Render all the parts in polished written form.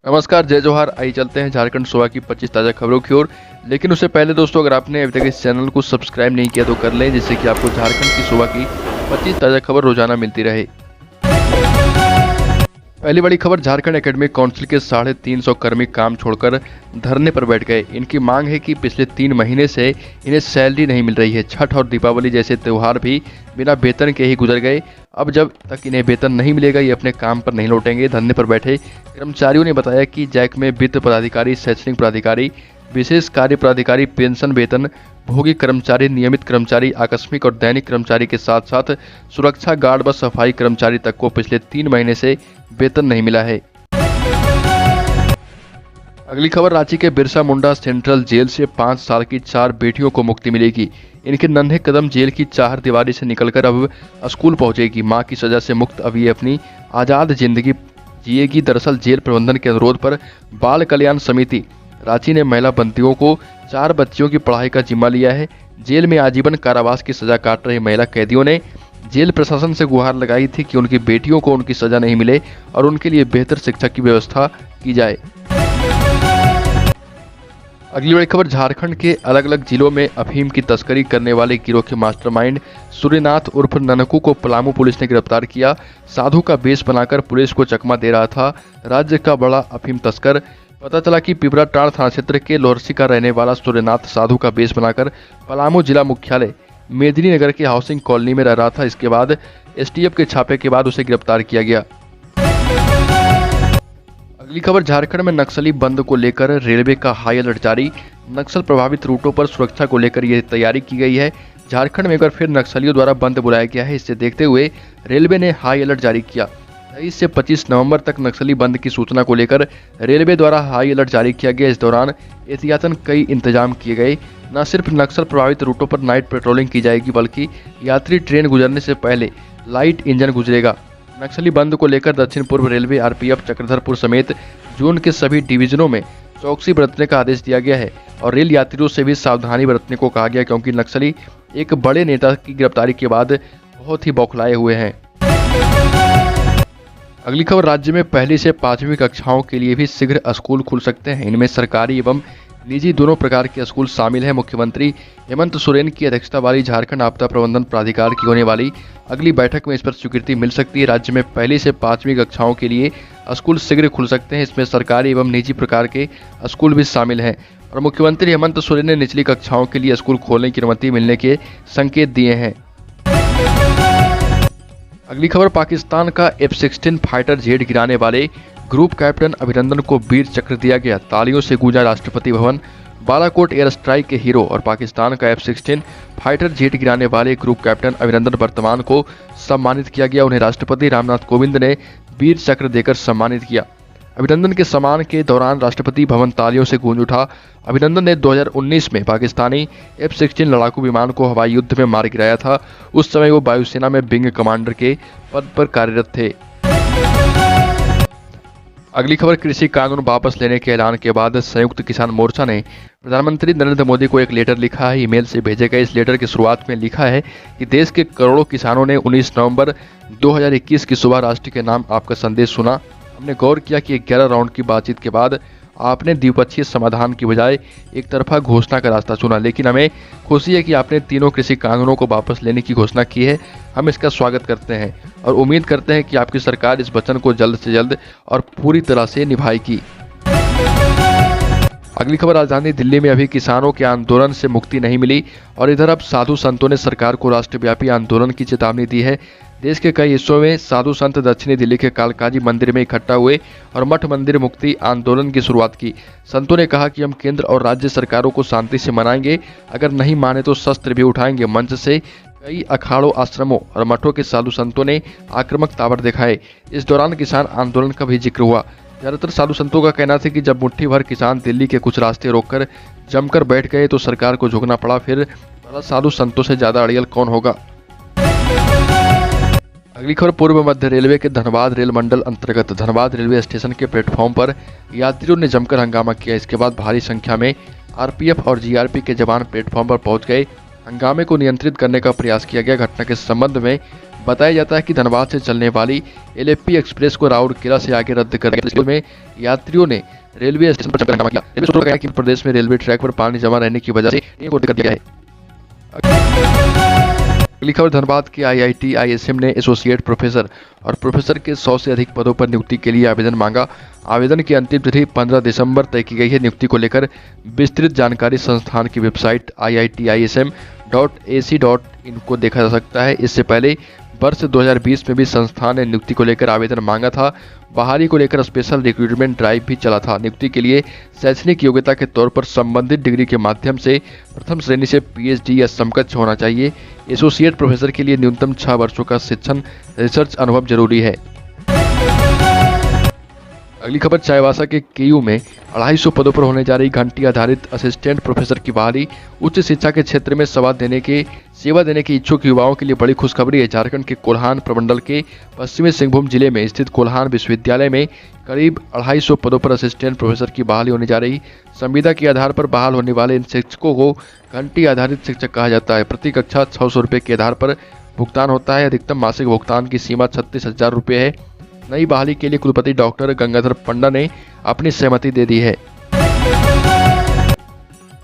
नमस्कार, जय जोहार। आइए चलते हैं झारखंड सुबह की 25 ताज़ा खबरों की ओर। लेकिन उससे पहले दोस्तों, अगर आपने अभी तक इस चैनल को सब्सक्राइब नहीं किया तो कर लें, जिससे कि आपको झारखंड की सुबह की 25 ताज़ा खबर रोजाना मिलती रहे। पहली बड़ी खबर, झारखंड एकेडमिक काउंसिल के 350 कर्मी काम छोड़कर धरने पर बैठ गए। इनकी मांग है कि पिछले 3 महीने से इन्हें सैलरी नहीं मिल रही है। छठ और दीपावली जैसे त्यौहार भी बिना वेतन के ही गुजर गए। अब जब तक इन्हें वेतन नहीं मिलेगा, ये अपने काम पर नहीं लौटेंगे। धरने पर बैठे कर्मचारियों ने बताया कि जैक में वित्त पदाधिकारी, शैक्षणिक पदाधिकारी, विशेष कार्य पदाधिकारी, पेंशन, वेतन भोगी कर्मचारी, नियमित कर्मचारी, आकस्मिक और दैनिक कर्मचारी के साथ साथ सुरक्षा गार्ड व सफाई कर्मचारी तक को पिछले 3 महीने से वेतन नहीं मिला है। अगली खबर, रांची के बिरसा मुंडा सेंट्रल जेल से 5 साल की 4 बेटियों को मुक्ति मिलेगी। इनके नन्हे कदम जेल की चार दीवारी से निकलकर अब स्कूल पहुंचेगी। मां की सजा से मुक्त अब ये अपनी आज़ाद जिंदगी जिएगी। दरअसल जेल प्रबंधन के अनुरोध पर बाल कल्याण समिति रांची ने महिला बंदियों को 4 बच्चियों की पढ़ाई का जिम्मा लिया है। जेल में आजीवन कारावास की सजा काट रहे महिला कैदियों ने जेल प्रशासन से गुहार लगाई थी कि उनकी बेटियों को उनकी सजा नहीं मिले और उनके लिए बेहतर शिक्षा की व्यवस्था की जाए। अगली बड़ी खबर, झारखंड के अलग अलग जिलों में अफीम की तस्करी करने वाले गिरोह के मास्टरमाइंड सूर्यनाथ उर्फ ननकू को पलामू पुलिस ने गिरफ्तार किया। साधु का वेश बनाकर पुलिस को चकमा दे रहा था राज्य का बड़ा अफीम तस्कर। पता चला कि पिपराटांड़ थाना क्षेत्र के लोहरसी का रहने वाला सूर्यनाथ साधु का वेश बनाकर पलामू जिला मुख्यालय मेदिनी नगर के हाउसिंग कॉलोनी में रह रहा था। इसके बाद एसटीएफ के छापे के बाद उसे गिरफ्तार किया गया। अगली खबर, झारखंड में नक्सली बंद को लेकर रेलवे का हाई अलर्ट जारी। नक्सल प्रभावित रूटों पर सुरक्षा को लेकर यह तैयारी की गई है। झारखंड में एक बार फिर नक्सलियों द्वारा बंद बुलाया गया है। इससे देखते हुए रेलवे ने हाई अलर्ट जारी किया। 23 से 25 नवंबर तक नक्सली बंद की सूचना को लेकर रेलवे द्वारा हाई अलर्ट जारी किया गया। इस दौरान एहतियातन कई इंतजाम किए गए। न सिर्फ नक्सल प्रभावित रूटों पर नाइट पेट्रोलिंग की जाएगी, बल्कि यात्री ट्रेन गुजरने से पहले लाइट इंजन गुजरेगा। नक्सली बंद को लेकर दक्षिण पूर्व रेलवे, आरपीएफ, चक्रधरपुर समेत जोन के सभी डिवीजनों में चौकसी बरतने का आदेश दिया गया है और रेल यात्रियों से भी सावधानी बरतने को कहा गया, क्योंकि नक्सली एक बड़े नेता की गिरफ्तारी के बाद बहुत ही बौखलाए हुए हैं। अगली खबर, राज्य में पहली से 5वीं कक्षाओं के लिए भी शीघ्र स्कूल खुल सकते हैं। इनमें सरकारी एवं निजी दोनों प्रकार के स्कूल शामिल हैं। मुख्यमंत्री हेमंत सोरेन की अध्यक्षता वाली झारखंड आपदा प्रबंधन प्राधिकार की होने वाली अगली बैठक में इस पर स्वीकृति मिल सकती है। राज्य में पहली से 5वीं कक्षाओं के लिए स्कूल शीघ्र खुल सकते हैं। इसमें सरकारी एवं निजी प्रकार के स्कूल भी शामिल हैं और मुख्यमंत्री हेमंत सोरेन ने निचली कक्षाओं के लिए स्कूल खोलने की अनुमति मिलने के संकेत दिए हैं। अगली खबर, पाकिस्तान का F-16 फाइटर जेट गिराने वाले ग्रुप कैप्टन अभिनंदन को वीर चक्र दिया गया। तालियों से गूंजा राष्ट्रपति भवन। बालाकोट एयर स्ट्राइक के हीरो और पाकिस्तान का F-16 फाइटर जेट गिराने वाले ग्रुप कैप्टन अभिनंदन वर्तमान को सम्मानित किया गया। उन्हें राष्ट्रपति रामनाथ कोविंद ने वीर चक्र देकर सम्मानित किया। अभिनंदन के सम्मान के दौरान राष्ट्रपति भवन तालियों से गूंज उठा। अभिनंदन ने 2019 में पाकिस्तानी F-16 लड़ाकू विमान को हवाई युद्ध में मार गिराया था। उस समय वो वायुसेना में विंग कमांडर के पद पर कार्यरत थे। अगली खबर, कृषि कानून वापस लेने के ऐलान के बाद संयुक्त किसान मोर्चा ने प्रधानमंत्री नरेंद्र मोदी को एक लेटर लिखा है। ईमेल से भेजे गए इस लेटर की शुरुआत में लिखा है कि देश के करोड़ों किसानों ने 19 नवंबर 2021 की सुबह राष्ट्र के नाम आपका संदेश सुना। हमने गौर किया कि 11 राउंड की बातचीत के बाद आपने द्विपक्षीय समाधान की बजाय एक तरफा घोषणा का रास्ता चुना, लेकिन हमें खुशी है कि आपने तीनों कृषि कानूनों को वापस लेने की घोषणा की है। हम इसका स्वागत करते हैं और उम्मीद करते हैं कि आपकी सरकार इस वचन को जल्द से जल्द और पूरी तरह से निभाएगी। अगली खबर, राजधानी दिल्ली में अभी किसानों के आंदोलन से मुक्ति नहीं मिली और इधर अब साधु संतों ने सरकार को राष्ट्रव्यापी आंदोलन की चेतावनी दी है। देश के कई हिस्सों में साधु संत दक्षिणी दिल्ली के कालकाजी मंदिर में इकट्ठा हुए और मठ मंदिर मुक्ति आंदोलन की शुरुआत की। संतों ने कहा कि हम केंद्र और राज्य सरकारों को शांति से मनाएंगे, अगर नहीं माने तो शस्त्र भी उठाएंगे। मंच से कई अखाड़ों, आश्रमों और मठों के साधु संतों ने आक्रामक ताबड़ दिखाए। इस दौरान किसान आंदोलन का भी जिक्र हुआ। ज्यादातर साधु संतों का कहना था कि जब मुट्ठी भर किसान दिल्ली के कुछ रास्ते रोककर जमकर बैठ गए तो सरकार को झुकना पड़ा। फिर साधु संतों से ज्यादा अड़ियल कौन होगा। अगली खबर, पूर्व मध्य रेलवे के धनबाद रेल मंडल अंतर्गत धनबाद रेलवे स्टेशन के प्लेटफॉर्म पर यात्रियों ने जमकर हंगामा किया। इसके बाद भारी संख्या में आरपीएफ और जीआरपी के जवान प्लेटफॉर्म पर पहुंच गए। हंगामे को नियंत्रित करने का प्रयास किया गया। घटना के संबंध में बताया जाता है कि धनबाद से चलने वाली एलएपी एक्सप्रेस को राउरकेला से आगे रद्द कर दिया। में यात्रियों ने रेलवे स्टेशन पर चक्कर हंगामा किया। रेलवे सूत्रों का कहना है कि प्रदेश में रेलवे ट्रैक पर पानी जमा रहने की वजह से ट्रेन को रद्द कर दिया है। अगली खबर, धनबाद के आईआईटी आईएसएम ने एसोसिएट प्रोफेसर और प्रोफेसर के 100 से अधिक पदों पर नियुक्ति के लिए आवेदन मांगा। आवेदन की अंतिम तिथि 15 दिसंबर तय की गई है। नियुक्ति को लेकर विस्तृत जानकारी संस्थान की वेबसाइट iitism.ac.in को देखा जा सकता है। इससे पहले वर्ष 2020 में भी संस्थान ने नियुक्ति को लेकर आवेदन मांगा था। बहाली को लेकर स्पेशल रिक्रूटमेंट ड्राइव भी चला था। नियुक्ति के लिए शैक्षणिक योग्यता के तौर पर संबंधित डिग्री के माध्यम से प्रथम श्रेणी से पीएचडी या समकक्ष होना चाहिए। एसोसिएट प्रोफेसर के लिए न्यूनतम 6 वर्षों का शिक्षण रिसर्च अनुभव जरूरी है। अगली खबर, चाईबासा के केयू में 250 पदों पर होने जा रही घंटी आधारित असिस्टेंट प्रोफेसर की बहाली। उच्च शिक्षा के क्षेत्र में सेवा देने के इच्छुक युवाओं के लिए बड़ी खुशखबरी है। झारखंड के कोल्हान प्रमंडल के पश्चिमी सिंहभूम जिले में स्थित कोल्हान विश्वविद्यालय में करीब 250 पदों पर असिस्टेंट प्रोफेसर की बहाली होने जा रही। संविदा के आधार पर बहाल होने वाले इन शिक्षकों को घंटी आधारित शिक्षक कहा जाता है। प्रति कक्षा 600 रुपये के आधार पर भुगतान होता है। अधिकतम मासिक भुगतान की सीमा 36,000 रुपये है। नई बहाली के लिए कुलपति डॉक्टर गंगाधर पंडा ने अपनी सहमति दे दी है।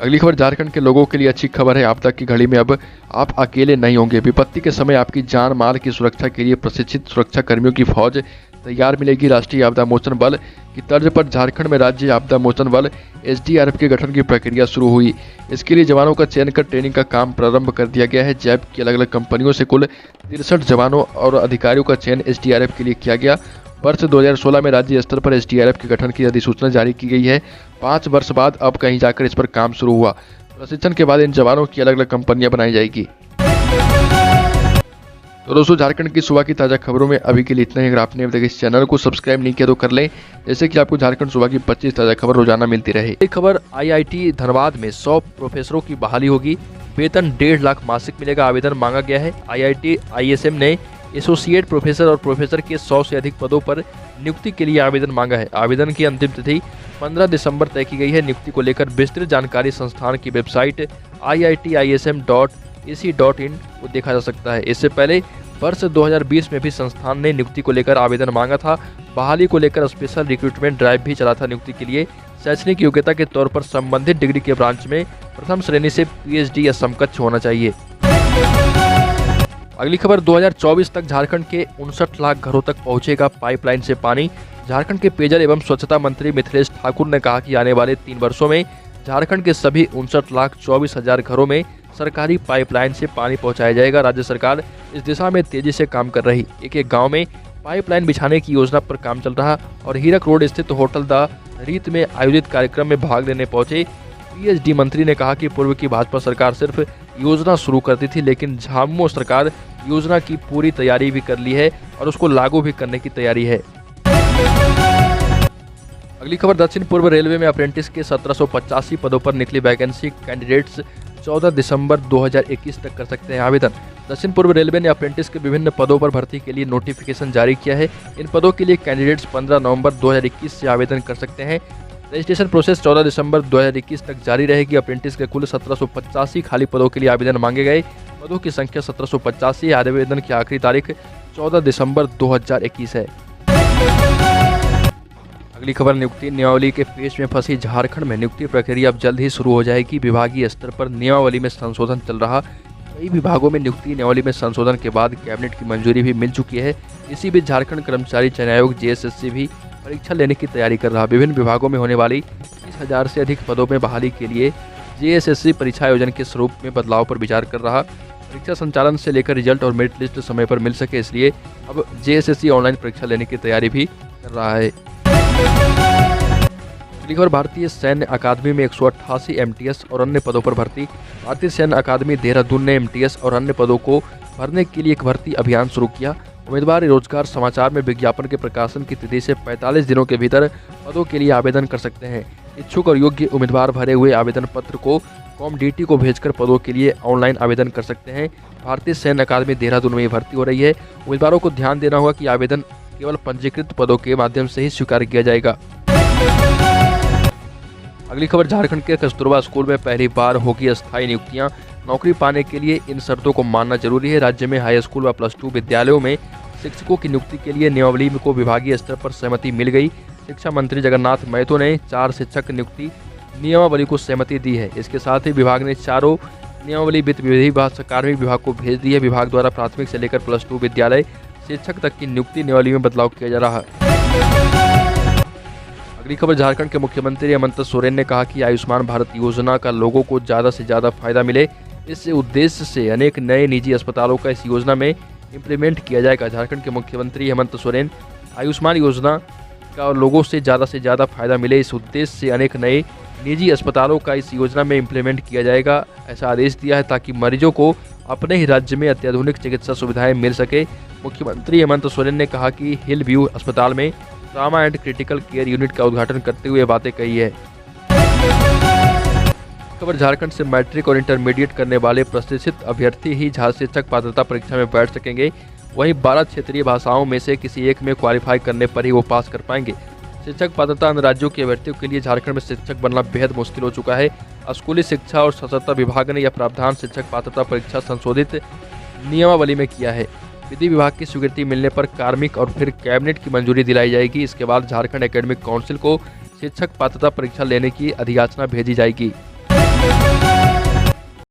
अगली खबर, झारखंड के लोगों के लिए अच्छी खबर है। आपदा की घड़ी में अब आप अकेले नहीं होंगे। विपत्ति के समय आपकी जान माल की सुरक्षा के लिए प्रशिक्षित सुरक्षा कर्मियों की फौज तैयार मिलेगी। राष्ट्रीय आपदा मोचन बल की तर्ज पर झारखंड में राज्य आपदा मोचन बल एसडीआरएफ के गठन की प्रक्रिया शुरू हुई। इसके लिए जवानों का चयन कर ट्रेनिंग का काम प्रारंभ कर दिया गया है। जैप की अलग अलग कंपनियों से कुल 63 जवानों और अधिकारियों का चयन एसडीआरएफ के लिए किया गया। वर्ष 2016 में राज्य स्तर पर एसडीआरएफ के गठन की अधिसूचना जारी की गई है। 5 वर्ष बाद अब कहीं जाकर इस पर काम शुरू हुआ। प्रशिक्षण के बाद इन जवानों की अलग अलग कंपनियां बनाई जाएगी। तो दोस्तों, झारखंड की सुबह की ताज़ा खबरों में अभी के लिए इतना ही। अगर आपने अभी तक इस चैनल को सब्सक्राइब नहीं किया तो कर लें, जैसे कि आपको झारखंड सुबह की 25 ताज़ा खबर रोजाना मिलती रहे। एक खबर, आईआईटी धनबाद में 100 प्रोफेसरों की बहाली होगी। वेतन 1.5 लाख मासिक मिलेगा। आवेदन मांगा गया है। आईआईटी आईएसएम ने एसोसिएट प्रोफेसर और प्रोफेसर के 100 से अधिक पदों पर नियुक्ति के लिए आवेदन मांगा है। आवेदन की अंतिम तिथि 15 दिसंबर तय की गई है। नियुक्ति को लेकर विस्तृत जानकारी संस्थान की वेबसाइट iitism.ac.in को देखा जा सकता है। इससे पहले वर्ष 2020 में भी संस्थान ने नियुक्ति को लेकर आवेदन मांगा था। बहाली को लेकर स्पेशल रिक्रूटमेंट ड्राइव भी चला था। नियुक्ति के लिए शैक्षणिक योग्यता के तौर पर संबंधित डिग्री के ब्रांच में प्रथम श्रेणी से पीएचडी या समकक्ष होना चाहिए। अगली खबर, 2024 तक झारखंड के 59 लाख घरों तक पहुंचेगा पाइपलाइन से पानी। झारखंड के पेयजल एवं स्वच्छता मंत्री मिथिलेश ठाकुर ने कहा कि आने वाले 3 वर्षों में झारखंड के सभी 59,24,000 घरों में सरकारी पाइपलाइन से पानी पहुंचाया जाएगा। राज्य सरकार इस दिशा में तेजी से काम कर रही। एक गांव में पाइपलाइन बिछाने की योजना पर काम चल रहा और हीरक रोड स्थित होटल द रीत में आयोजित कार्यक्रम में भाग लेने पहुंचे पीएचडी मंत्री ने कहा कि पूर्व की भाजपा सरकार सिर्फ योजना शुरू करती थी, लेकिन झामुमो सरकार योजना की पूरी तैयारी भी कर ली है और उसको लागू भी करने की तैयारी है। अगली खबर, दक्षिण पूर्व रेलवे में अप्रेंटिस के 1785 पदों पर निकली वैकेंसी। कैंडिडेट्स 14 दिसंबर 2021 तक कर सकते हैं आवेदन। दक्षिण पूर्व रेलवे ने अप्रेंटिस के विभिन्न पदों पर भर्ती के लिए नोटिफिकेशन जारी किया है। इन पदों के लिए कैंडिडेट्स 15 नवंबर 2021 से आवेदन कर सकते हैं। रजिस्ट्रेशन प्रोसेस 14 दिसंबर 2021 तक जारी रहेगी। अप्रेंटिस के कुल 1785 खाली पदों के लिए आवेदन मांगे गए। पदों की संख्या 1785। आवेदन की आखिरी तारीख 14 दिसंबर 2021 है। अगली खबर, नियुक्ति नियमावली के पेच में फंसी झारखंड में नियुक्ति प्रक्रिया अब जल्द ही शुरू हो जाएगी। विभागीय स्तर पर नियमावली में संशोधन चल रहा। कई विभागों में नियुक्ति नियमावली में संशोधन के बाद कैबिनेट की मंजूरी भी मिल चुकी है। इसी बीच झारखंड कर्मचारी चयन आयोग जेएसएससी भी परीक्षा लेने की तैयारी कर रहा। विभिन्न विभागों में होने वाली 30,000 से अधिक पदों में बहाली के लिए जेएसएससी परीक्षा आयोजन के स्वरूप में बदलाव पर विचार कर रहा। परीक्षा संचालन से लेकर रिजल्ट और मेरिट लिस्ट समय पर मिल सके, इसलिए अब जेएसएससी ऑनलाइन परीक्षा लेने की तैयारी भी कर रहा है। अगली खबर, भारतीय सैन्य अकादमी में 188 एमटीएस और अन्य पदों पर भर्ती। भारतीय सैन्य अकादमी देहरादून ने एमटीएस और अन्य पदों को भरने के लिए एक भर्ती अभियान शुरू किया। उम्मीदवार रोजगार समाचार में विज्ञापन के प्रकाशन की तिथि से 45 दिनों के भीतर पदों के लिए आवेदन कर सकते हैं। इच्छुक और योग्य उम्मीदवार भरे हुए आवेदन पत्र को कॉमडीटी को भेजकर पदों के लिए ऑनलाइन आवेदन कर सकते हैं। भारतीय सैन्य अकादमी देहरादून में भर्ती हो रही है। उम्मीदवारों को ध्यान देना होगा कि आवेदन केवल पंजीकृत पदों के माध्यम से ही स्वीकार किया जाएगा। अगली खबर, झारखंड के कस्तूरबा स्कूल में पहली बार होगी अस्थायी नियुक्तियां। नौकरी पाने के लिए इन शर्तों को मानना जरूरी है। राज्य में हाई स्कूल व +2 विद्यालयों में शिक्षकों की नियुक्ति के लिए नियमावली को विभागीय स्तर पर सहमति मिल गई। शिक्षा मंत्री जगन्नाथ महतो ने 4 शिक्षक नियुक्ति नियमावली को सहमति दी है। इसके साथ ही विभाग ने चारों नियमावली वित्त विधि व कार्मिक विभाग को भेज दी है। विभाग द्वारा प्राथमिक से लेकर +2 विद्यालय शिक्षक तक की नियुक्ति नियमावली में बदलाव किया जा रहा है। अगली खबर, झारखंड के मुख्यमंत्री हेमंत सोरेन ने कहा कि आयुष्मान भारत योजना का लोगों को ज़्यादा से ज़्यादा फायदा मिले, इस उद्देश्य से अनेक नए निजी अस्पतालों का इस योजना में इम्प्लीमेंट किया जाएगा। झारखंड के मुख्यमंत्री हेमंत सोरेन आयुष्मान योजना का लोगों से ज़्यादा फायदा मिले, इस उद्देश्य से अनेक नए निजी अस्पतालों का इस योजना में इम्प्लीमेंट किया जाएगा, ऐसा आदेश दिया है ताकि मरीजों को अपने ही राज्य में अत्याधुनिक चिकित्सा सुविधाएं मिल सके। मुख्यमंत्री हेमंत सोरेन ने कहा कि हिल व्यू अस्पताल में trauma and critical care unit का उद्घाटन करते हुए बातें कही है। खबर, झारखंड से मैट्रिक और इंटरमीडिएट करने वाले प्रशिक्षित अभ्यर्थी ही शिक्षक पात्रता परीक्षा में बैठ सकेंगे। वहीं 12 क्षेत्रीय भाषाओं में से किसी एक में क्वालिफाई करने पर ही वो पास कर पाएंगे। शिक्षक पात्रता अन्य राज्यों के अभ्यर्थियों के लिए झारखंड में शिक्षक बनना बेहद मुश्किल हो चुका है। स्कूली शिक्षा और साक्षरता विभाग ने यह प्रावधान शिक्षक पात्रता परीक्षा संशोधित नियमावली में किया है। विधि विभाग की स्वीकृति मिलने पर कार्मिक और फिर कैबिनेट की मंजूरी दिलाई जाएगी। इसके बाद झारखंड एकेडमिक काउंसिल को शिक्षक पात्रता परीक्षा लेने की अधियाचना भेजी जाएगी।